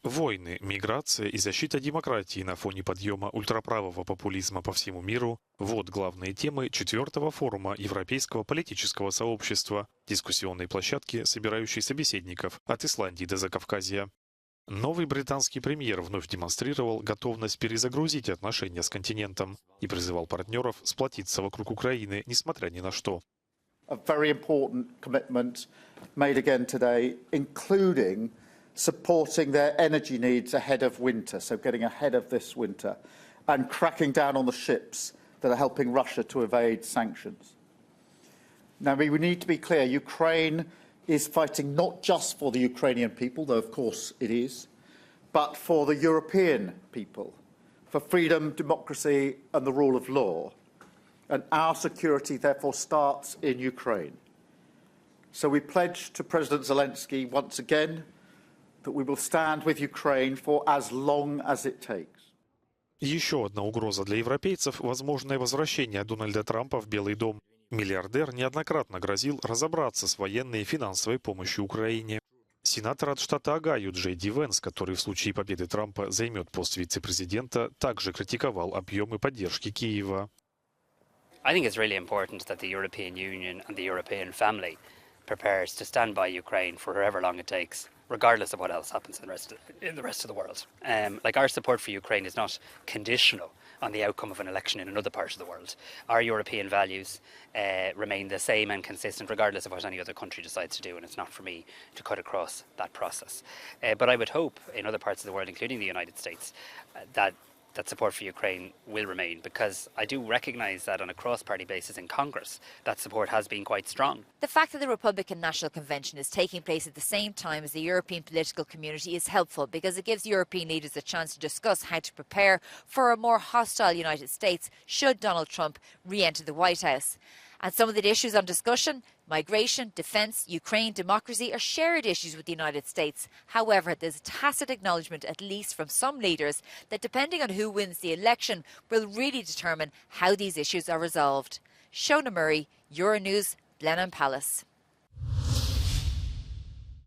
Войны, миграция и защита демократии на фоне подъема ультраправого популизма по всему миру – вот главные темы 4-го форума Европейского политического сообщества, дискуссионной площадки, собирающей собеседников от Исландии до Закавказья. Новый британский премьер вновь демонстрировал готовность перезагрузить отношения с континентом и призывал партнеров сплотиться вокруг Украины, несмотря ни на что. A very important commitment made again today, including supporting their energy needs ahead of winter, so getting ahead of this winter, and cracking down on the ships that are helping Russia to evade sanctions. Now, we need to be clear, Ukraine is fighting not just for the Ukrainian people, though of course it is, but for the European people, for freedom, democracy and the rule of law. And our security therefore starts in Ukraine. So we pledge to President Zelensky once again that we will stand with Ukraine for as long as it takes. Еще одна угроза для европейцев – возможное возращение Дональда Трампа в Белый дом. Миллиардер неоднократно грозил разобраться с военной и финансовой помощью Украине. Сенатор от штата Огайо Джей Ди Венс, который в случае победы Трампа займет пост вице-президента, также критиковал объемы поддержки Киева. I think it's really important that the European Union and the European family prepares to stand by Ukraine for however long it takes, regardless of what else happens in the rest of the world. Like, our support for Ukraine is not conditional on the outcome of an election in another part of the world. Our European values remain the same and consistent regardless of what any other country decides to do, and it's not for me to cut across that process. But I would hope in other parts of the world, including the United States, that support for Ukraine will remain, because I do recognise that on a cross-party basis in Congress, that support has been quite strong. The fact that the Republican National Convention is taking place at the same time as the European political community is helpful, because it gives European leaders a chance to discuss how to prepare for a more hostile United States should Donald Trump re-enter the White House. And some of the issues on discussion, migration, defence, Ukraine, democracy, are shared issues with the United States. However, there's a tacit acknowledgement, at least from some leaders, that depending on who wins the election will really determine how these issues are resolved. Shona Murray, Euronews, Blenheim Palace.